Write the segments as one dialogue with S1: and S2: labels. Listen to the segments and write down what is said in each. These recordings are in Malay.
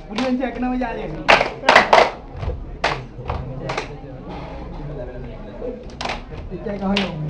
S1: Kemudian saya kena menjalin. Cek kau yang.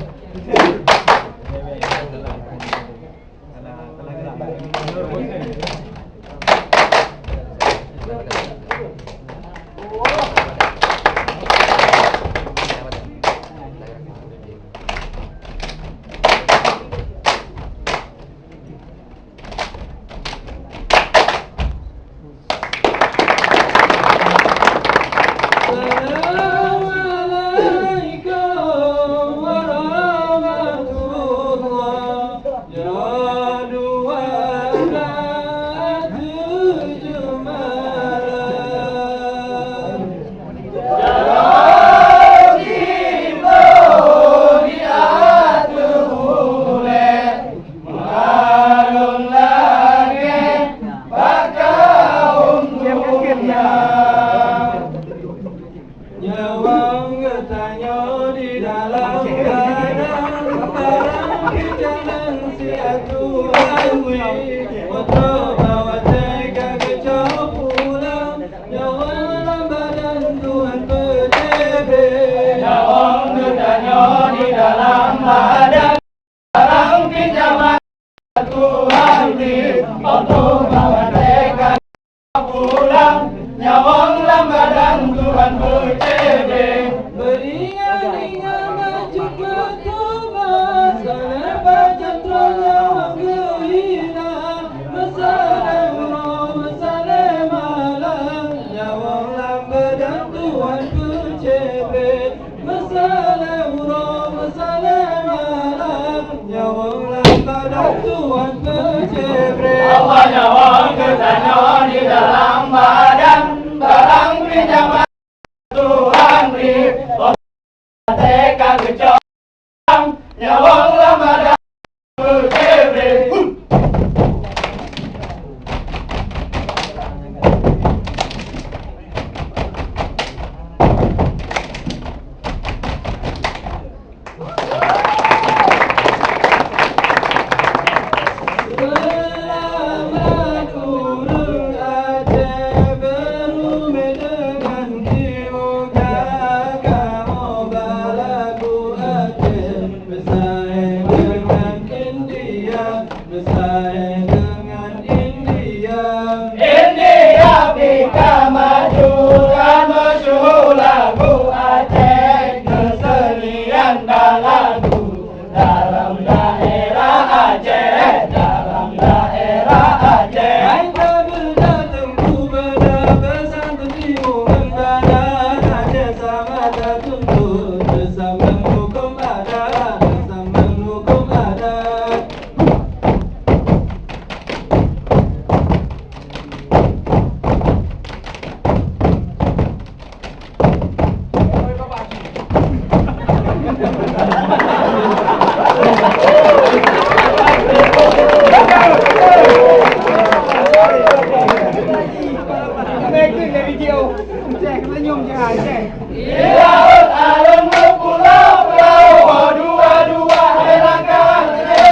S1: Cek senyum jangan cek.
S2: Ilaut alun pulau perahu dua-dua herangkan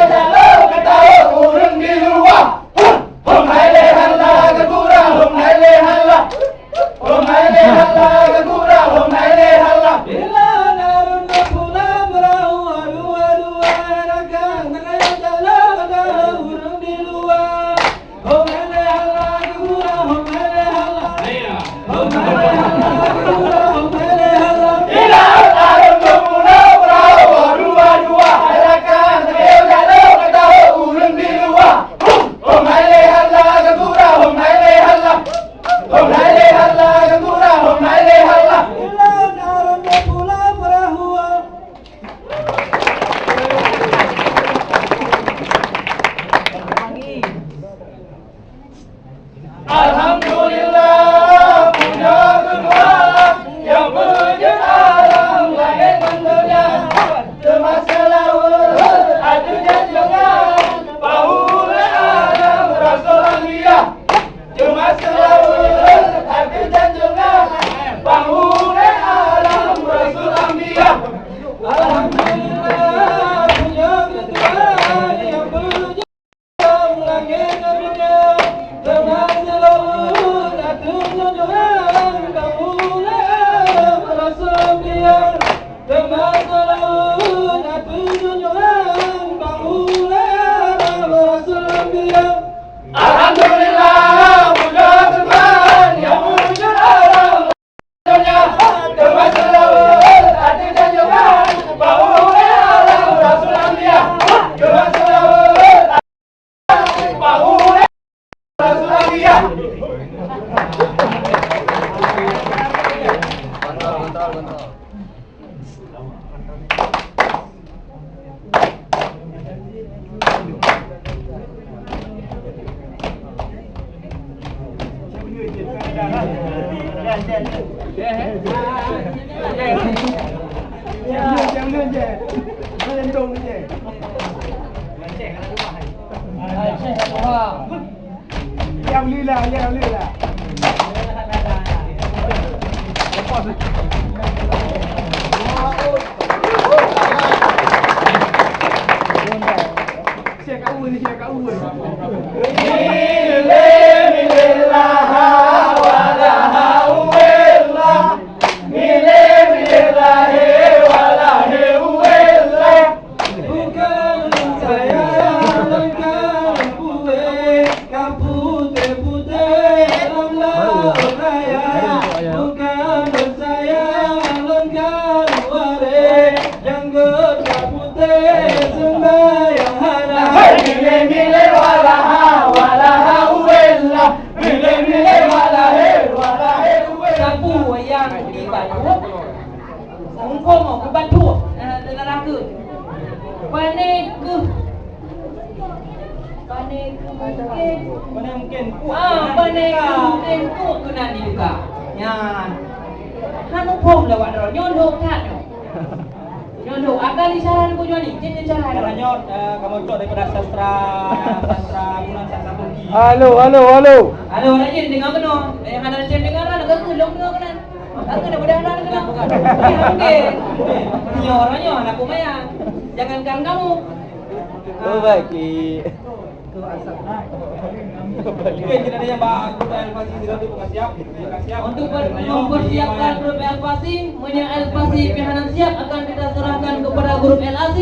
S2: dalam ketahu urang di luar. Hum hai le halla gagura hum hai le halla. Hum hai le halla gagura hum hai le halla.
S1: Ilaut alun pulau perahu dua-dua herangkan dalam ketahu urang di luar. Hum hai le halla gagura hum hai le halla. Hum hai le halla gagura hum hai le halla.
S2: Ilaut alun pulau perahu dua-dua herangkan dalam ketahu urang di luar. Hum hai le halla gagura hum hai le halla. Hum hai le halla gagura hum hai le halla.
S1: Ilaut alun pulau perahu.
S2: Alhamdulillah punya Tuhan yang punya alam langit dan dunia. Semasa laut ada jangan bahula alam Rasul Anbiya. Semasa laut ada jangan bahula alam Rasul Anbiya.
S1: Alhamdulillah punya Tuhan yang punya langit dan dunia. Semasa laut ada junjungan kamulah Rasul dia. Semasa laut ada junjungan kamulah Rasul dia.
S2: Alhamdulillah punya Tuhan yang punya alam dunia. Semasa laut ada jangan bahula alam Rasul Anbiya. Semasa laut bahula Rasul Anbiya.
S1: Jangan je. Melendung je. Ya bolehlah, ya bolehlah. Cek kat U ni, cek kat U ni. Bukan saya lengkap kue putih-putih dalam laut raya. Bukan saya lengkap waris yang getah putih sembahyang hara.
S2: Mile walaha walaha uwella. Mile walahe walahe uwella.
S3: Kampung wayang di Bandung. Sangkong ke Bandung. Neraka. Paneku.
S1: Mana mungkin?
S3: Paneku mungkin tu nanti juga. Ya. Hanu pom lah wak nyondok tak. Nyondok akan disaran ku Joni. Jadi cara
S1: Caranya kamu cok daripada sastra bulan sastra Turki.
S4: Halo.
S3: Halo, rajin dengar benar. Yang ada cem dengar nak ke long dengar kan. Tak kena mudah-mudahan kena bukan. Okey. Ni orangnya anak kumaya. Jangankan kamu.
S4: Oh baik ki.
S1: Okey, kita ada yang bagus Al-Fasi sudah tu bukan siap.
S3: Untuk mempersiapkan grup Al-Fasi, Al-Fasi Pihanan siap akan kita serahkan kepada grup LAC.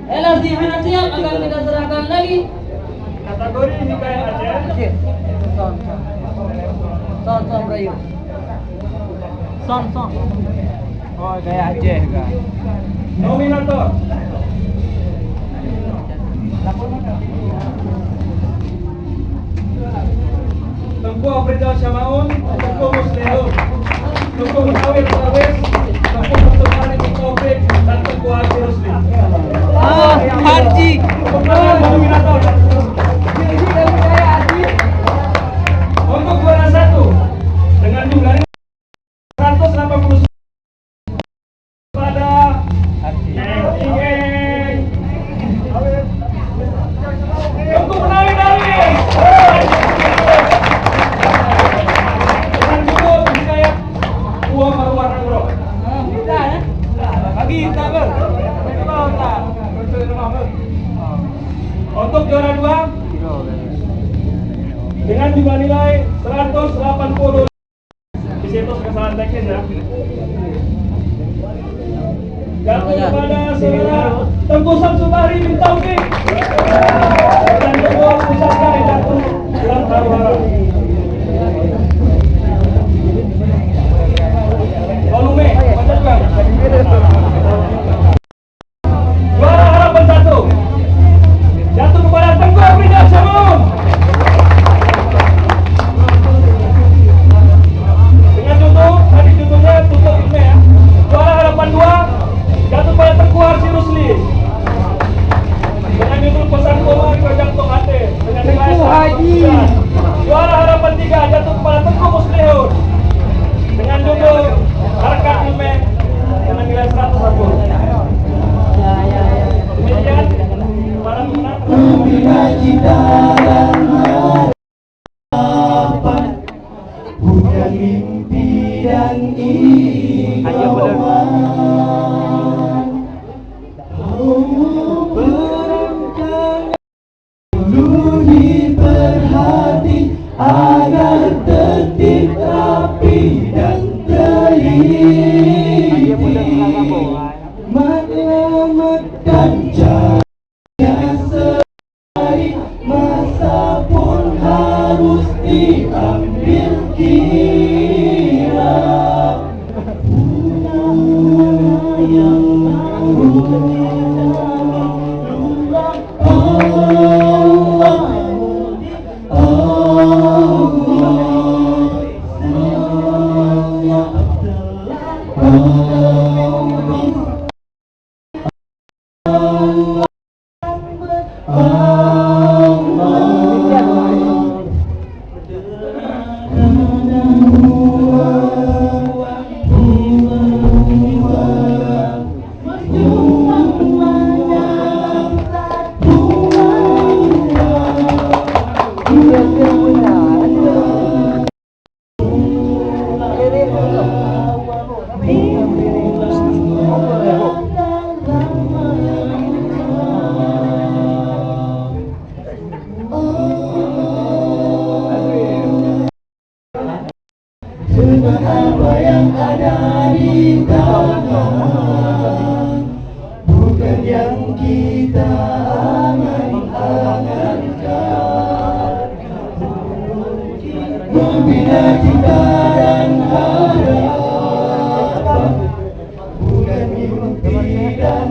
S3: LAC Pihanan siap akan kita serahkan lagi.
S1: Kategori ini kayak Aceh.
S3: Son Melayu. Son.
S4: Oh kayak Aceh juga.
S1: Nominator. Tengku Afridah Syamaun, Tengku Muslehun, Tengku Mutawid Tawis, Tengku Mutawid Taufik, dan Tengku Haji Rusli.
S4: Haji.
S1: Nominator. Untuk juara 1 dengan jumlah 180 pada Tengku Menawi Nawi. Dengan judul Hikayat
S2: situ kesalahan teknis ya. Jatuh kepada saudara Tengku Samsubari bin Taufik. Dan kedua pusatkan yang jatuh dalam huru-hara. Volume, macet bang. Juara harapan 1 jatuh kepada Tengku Afrida Syamum. Dengan tutup, tadi tutupnya tutup ini ya. Juara harapan 2 jatuh pada Tengku Arsi Rusli. Dengan judul pesan koma Kojang Tok Ate dengan nilai 1. Juara harapan 3 jatuh kepada Tengku Muslihun dengan judul Harkat Ilme dengan nilai 101. Demikian para pemenang.
S1: Bukan mimpi dan ikhwan. Berencana dulu diperhati agar tertib, rapi dan teliti. Menyelamatkan cahaya sehari, masa pun harus diambil kira. Yang mau apa yang ada di tangan, bukan yang kita angan-angankan. Membina cinta dan harapan, bukan mimpi dan